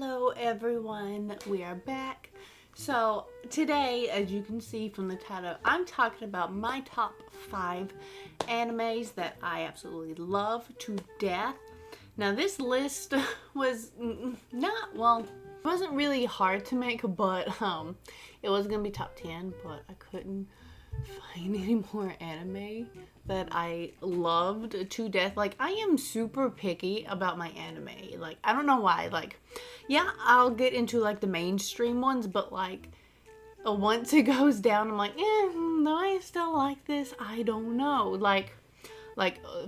Hello everyone, we are back. So today, as you can see from the title, I'm talking about my top 5 animes that I absolutely love to death. Now this list was wasn't really hard to make, but it was gonna be top 10, but I couldn't find any more anime that I loved to death. Like, I am super picky about my anime. Like, I don't know why. Like, yeah, I'll get into like the mainstream ones, but like once it goes down, I'm like, do I still like this? I don't know. Like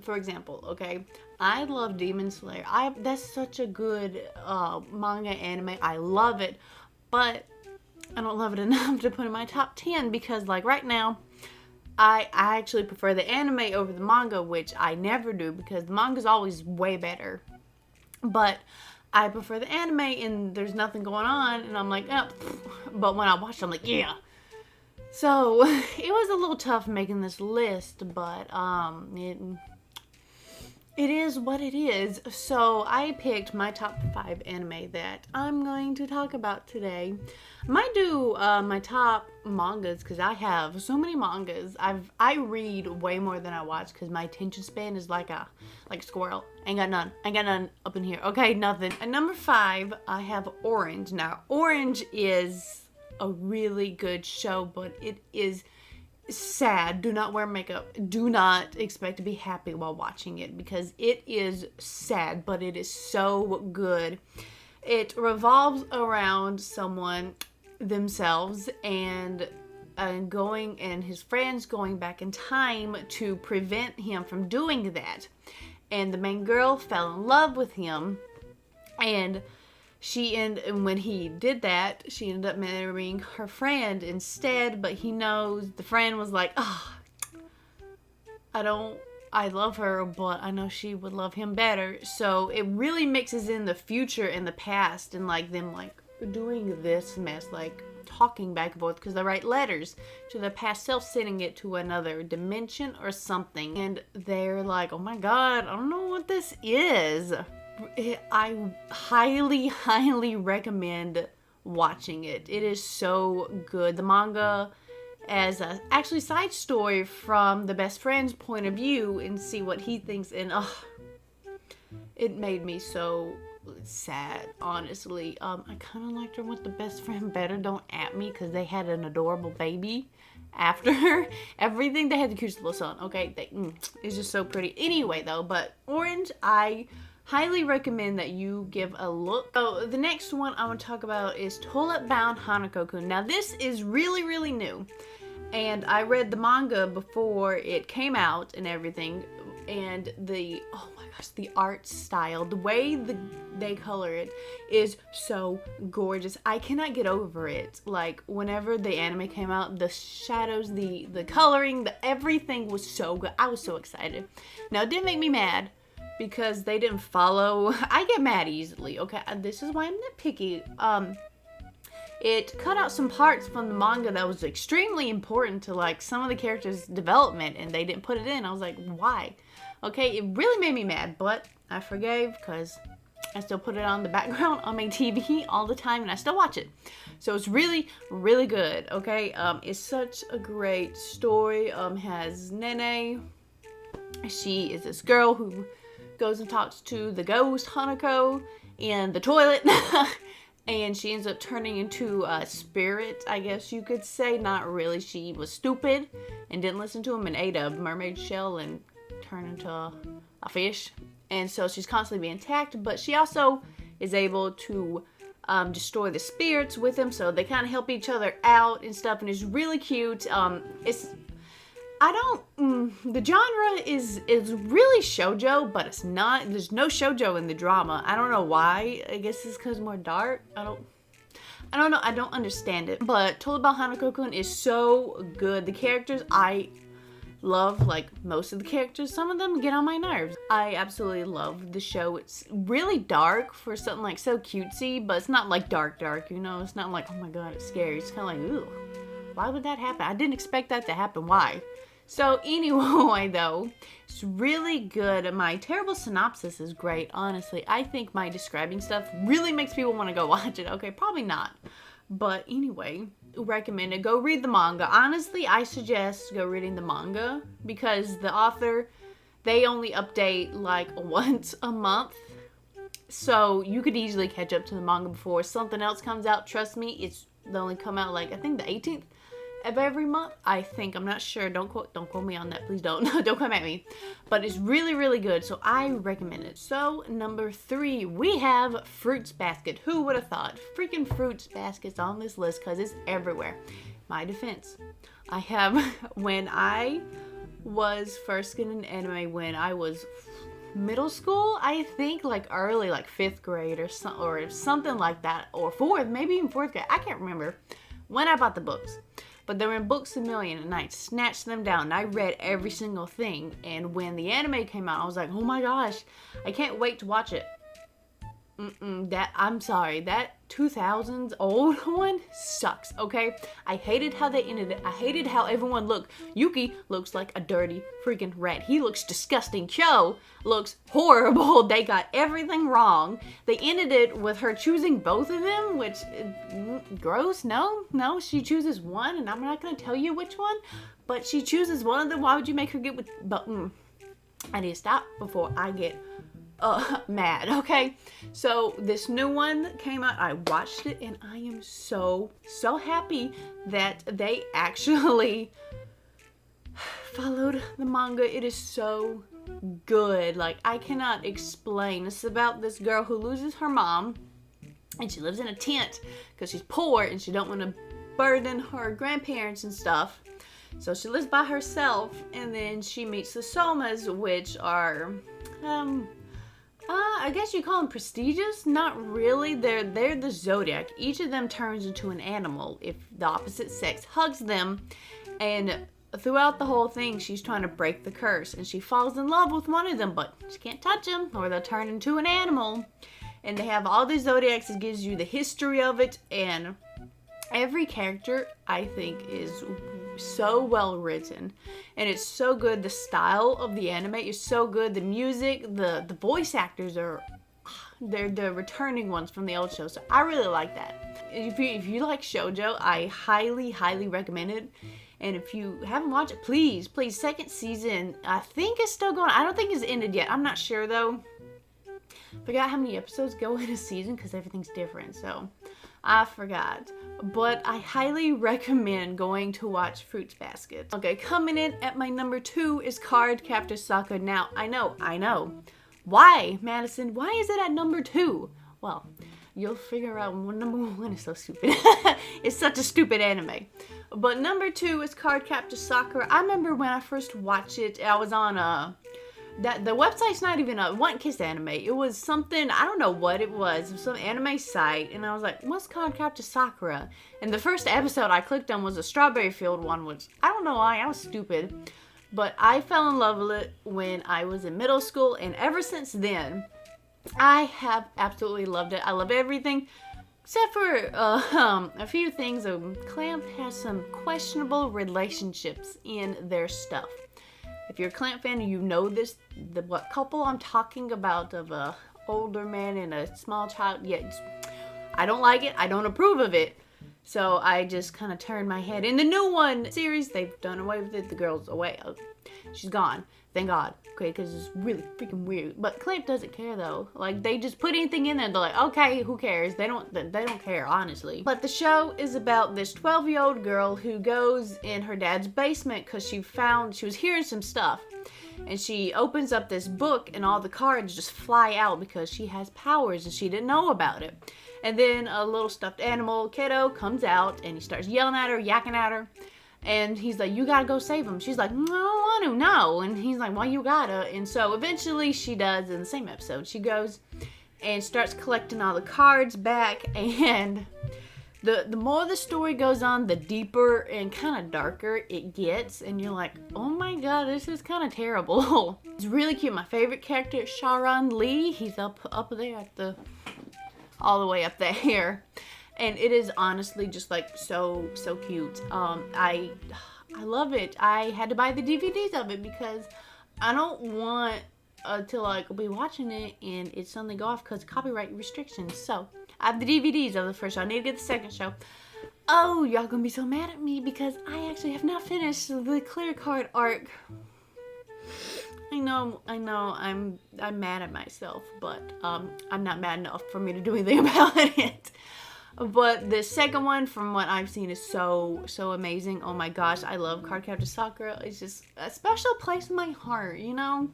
for example, okay, I love Demon Slayer. That's such a good manga anime. I love it, but I don't love it enough to put in my top 10 because, like, right now, I actually prefer the anime over the manga, which I never do because the manga's always way better. But I prefer the anime and there's nothing going on, and I'm like, oh. But when I watch it, I'm like, yeah. So it was a little tough making this list, but it is what it is. So I picked my top 5 anime that I'm going to talk about today. I might do my top mangas because I have so many mangas. I read way more than I watch because my attention span is like a squirrel. Ain't got none up in here. Okay, nothing. At number 5, I have Orange. Now, Orange is a really good show, but it is sad. Do not wear makeup. Do not expect to be happy while watching it because it is sad, but it is so good. It revolves around someone themselves and his friends going back in time to prevent him from doing that. And the main girl fell in love with him, and when he did that, she ended up marrying her friend instead, but he knows the friend was like, I love her, but I know she would love him better. So it really mixes in the future and the past, and like them like doing this mess, like talking back and forth because they write letters to their past self, sending it to another dimension or something. And they're like, oh my god, I don't know what this is. I highly recommend watching it. It is so good. The manga as a actually side story from the best friend's point of view and see what he thinks, and it made me so sad, honestly. I kind of liked her with the best friend better. Don't at me, because they had an adorable baby after everything. They had the cutest little son. Okay, it's just so pretty. Anyway, though, but Orange, I highly recommend that you give a look. So the next one I want to talk about is Toilet Bound Hana Cocoon. Now this is really new, and I read the manga before it came out and everything, and the art style, the way they color it is so gorgeous. I cannot get over it. Like, whenever the anime came out, the shadows, the coloring, everything was so good. I was so excited. Now, it did make me mad because they didn't follow. I get mad easily, okay? This is why I'm nitpicky. It cut out some parts from the manga that was extremely important to, like, some of the characters' development, and they didn't put it in. I was like, why? Okay, it really made me mad, but I forgave because I still put it on the background on my TV all the time, and I still watch it. So it's really good, okay? It's such a great story. Has Nene. She is this girl who goes and talks to the ghost Hanako in the toilet. And she ends up turning into a spirit, I guess you could say. Not really. She was stupid and didn't listen to him and ate a mermaid shell and turned into a fish. And so she's constantly being attacked, but she also is able to destroy the spirits with him, so they kind of help each other out and stuff, and it's really cute. The genre is really shoujo, but it's not. There's no shoujo in the drama. I don't know why. I guess it's because it's more dark. I don't know. I don't understand it. But Toilet Bound Hana Cocoon is so good. The characters, I love, like, most of the characters. Some of them get on my nerves. I absolutely love the show. It's really dark for something like so cutesy, but it's not like dark, you know? It's not like, oh my god, it's scary. It's kind of like, ooh, why would that happen? I didn't expect that to happen. Why? So anyway, though, it's really good. My terrible synopsis is great, honestly. I think my describing stuff really makes people want to go watch it. Okay, probably not. But anyway, recommend it. Go read the manga. Honestly, I suggest go reading the manga because the author, they only update like once a month. So you could easily catch up to the manga before something else comes out. Trust me, they only come out like, I think the 18th of every month. I think, I'm not sure. Don't quote me on that. Please don't. Don't come at me. But it's really, really good. So I recommend it. So number 3, we have Fruits Basket. Who would have thought? Freaking Fruits Basket's on this list because it's everywhere. My defense. I have, when I was first getting anime when I was middle school, I think, like early, like 5th grade or something like that, or 4th, maybe even 4th grade. I can't remember when I bought the books, but they were in Books A Million, and I snatched them down and I read every single thing. And when the anime came out, I was like, oh my gosh, I can't wait to watch it. I'm sorry, that 2000s old one sucks, okay? I hated how they ended it. I hated how everyone looked. Yuki looks like a dirty freaking rat. He looks disgusting. Cho looks horrible. They got everything wrong. They ended it with her choosing both of them, which, gross. No, she chooses one, and I'm not going to tell you which one, but she chooses one of them. Why would you make her get with, I need to stop before I get mad, okay? So this new one came out. I watched it and I am so happy that they actually followed the manga. It is so good. Like, I cannot explain. It's about this girl who loses her mom and she lives in a tent because she's poor and she don't want to burden her grandparents and stuff. So she lives by herself, and then she meets the Somas, which are I guess you call them prestigious? Not really. They're the zodiac. Each of them turns into an animal if the opposite sex hugs them. And throughout the whole thing, she's trying to break the curse. And she falls in love with one of them, but she can't touch him or they'll turn into an animal. And they have all these zodiacs. It gives you the history of it. And every character, I think, is so well written, and it's so good. The style of the anime is so good. The music, the voice actors they're the returning ones from the old show, so I really like that. If you like Shoujo, I highly recommend it. And if you haven't watched it, please, second season, I think it's still going. I don't think it's ended yet. I'm not sure though. Forgot how many episodes go in a season because everything's different, so I forgot. But I highly recommend going to watch Fruits Basket. Okay, coming in at my number 2 is Cardcaptor Sakura. Now, I know. Why, Madison? Why is it at number 2? Well, you'll figure out number 1 is so stupid. It's such a stupid anime. But number 2 is Cardcaptor Sakura. I remember when I first watched it, I was on the website's not even it wasn't Kiss Anime. It was something, I don't know what it was some anime site, and I was like, what's Cardcaptor Sakura? And the first episode I clicked on was a Strawberry Field one, which I don't know why, I was stupid. But I fell in love with it when I was in middle school, and ever since then, I have absolutely loved it. I love everything, except for a few things. Clamp has some questionable relationships in their stuff. If you're a Clamp fan, you know this, what couple I'm talking about, of a older man and a small child. Yeah, I don't like it. I don't approve of it. So I just kind of turned my head. In the new one series, they've done away with it. The girl's away. She's gone. Thank God. Okay, because it's really freaking weird. But Clamp doesn't care though. Like, they just put anything in there. They're like, okay, who cares? They don't care, honestly. But the show is about this 12-year-old girl who goes in her dad's basement because she was hearing some stuff. And she opens up this book and all the cards just fly out because she has powers and she didn't know about it. And then a little stuffed animal kiddo comes out and he starts yelling at her, yakking at her. And he's like, you gotta go save him. She's like, no, I don't want to, no. And he's like, well, you gotta. And so eventually she does. In the same episode, she goes and starts collecting all the cards back. And the more the story goes on, the deeper and kind of darker it gets. And you're like, oh my God, this is kind of terrible. It's really cute. My favorite character is Sharon Lee. He's up there at all the way up there. And it is honestly just like so cute. I I love it. I had to buy the DVDs of it because I don't want to like be watching it and it suddenly go off because copyright restrictions. So I have the DVDs of the first show. I need to get the second show. Oh, y'all gonna be so mad at me because I actually have not finished the clear card arc. I know, I'm mad at myself, but I'm not mad enough for me to do anything about it. But the second one, from what I've seen, is so amazing. Oh my gosh, I love Cardcaptor Sakura. It's just a special place in my heart, you know?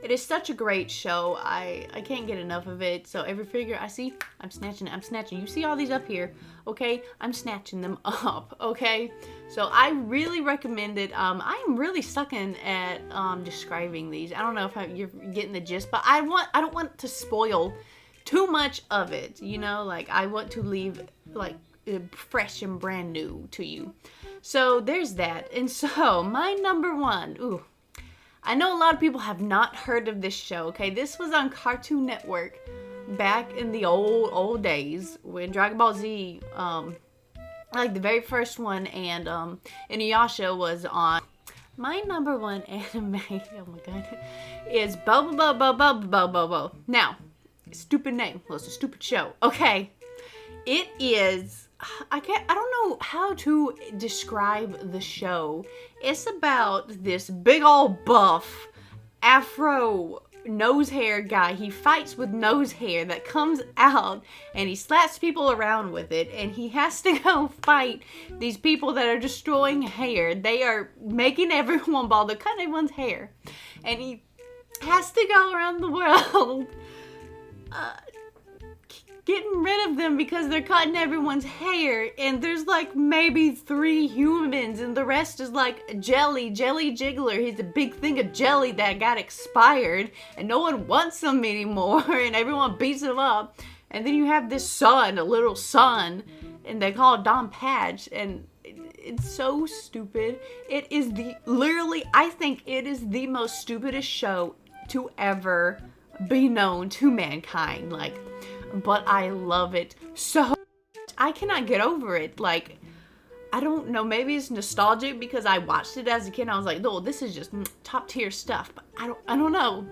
It is such a great show. I can't get enough of it. So every figure I see, I'm snatching it. I'm snatching. You see all these up here, okay? I'm snatching them up, okay? So I really recommend it. I am really sucking at describing these. I don't know if you're getting the gist, but I don't want to spoil too much of it, you know? Like, I want to leave, like, fresh and brand new to you. So there's that. And so my number one, ooh, I know a lot of people have not heard of this show, okay? This was on Cartoon Network back in the old days when Dragon Ball Z, like the very first one, and Inuyasha was on. My number one anime, oh my god, is Bo. Now, stupid name, well, it's a stupid show, okay? It is, I don't know how to describe the show. It's about this big old buff afro nose hair guy. He fights with nose hair that comes out and he slaps people around with it, and he has to go fight these people that are destroying hair. They are making everyone bald. They're cutting everyone's hair, and he has to go around the world getting rid of them because they're cutting everyone's hair. And there's like maybe 3 humans and the rest is like jelly jiggler. He's a big thing of jelly that got expired and no one wants him anymore and everyone beats him up. And then you have this son, a little son, and they call it Don Patch, and it's so stupid. It is I think it is the most stupidest show to ever be known to mankind. Like, but I love it so much. I cannot get over it. Like, I don't know, maybe it's nostalgic because I watched it as a kid and I was like, no, this is just top tier stuff. But I don't know.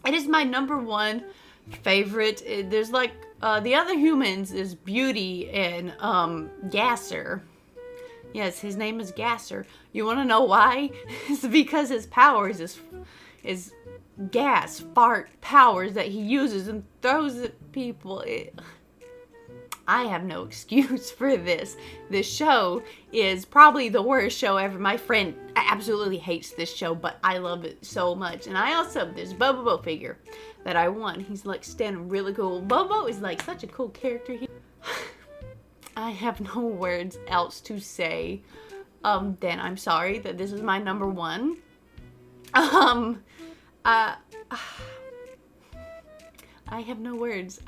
It is my number one favorite. There's like, the other humans is Beauty and Gasser. Yes, his name is Gasser. You want to know why? It's because his powers is gas, fart powers that he uses and throws at people. I have no excuse for this. This show is probably the worst show ever. My friend absolutely hates this show, but I love it so much. And I also, there's Bobo figure that I want. He's like standing really cool. Bobo is like such a cool character. I have no words else to say. Then I'm sorry that this is my number one. I have no words.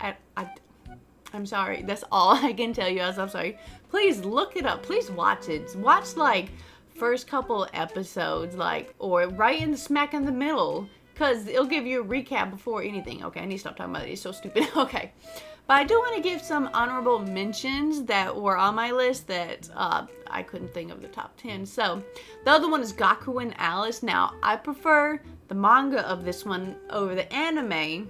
I'm sorry. That's all I can tell you. I'm sorry. Please look it up. Please watch it. Watch like first couple episodes, like, or right in the smack in the middle, because it'll give you a recap before anything. Okay, I need to stop talking about it. It's so stupid. Okay. But I do want to give some honorable mentions that were on my list that I couldn't think of the top 10. So, the other one is Gaku and Alice. Now, I prefer the manga of this one over the anime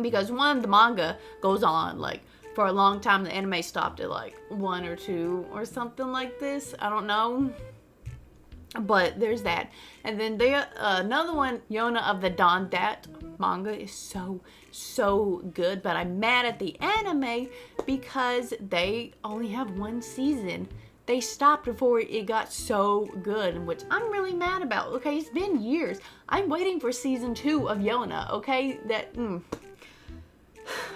because one, the manga goes on like for a long time. The anime stopped at like 1 or 2 or something like this. I don't know. But there's that. And then another one, Yona of the Dawn. That manga is so good. But I'm mad at the anime because they only have 1 season. They stopped before it got so good, which I'm really mad about. Okay, it's been years. I'm waiting for season 2 of Yona. Okay,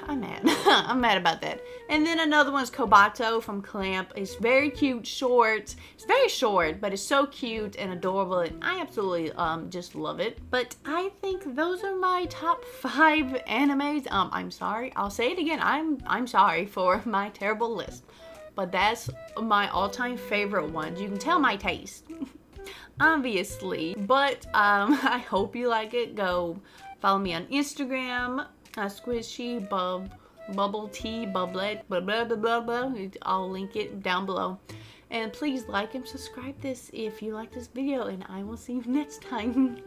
I'm mad. I'm mad about that. And then another one's Kobato from Clamp. It's very cute, short. It's very short, but it's so cute and adorable, and I absolutely just love it. But I think those are my top 5 animes. I'm sorry. I'll say it again. I'm sorry for my terrible list. But that's my all-time favorite ones. You can tell my taste. Obviously. But I hope you like it. Go follow me on Instagram. Squishy, Bubble Tea, Bubblet, blah, blah, blah, blah, blah. I'll link it down below. And please like and subscribe this if you like this video, and I will see you next time.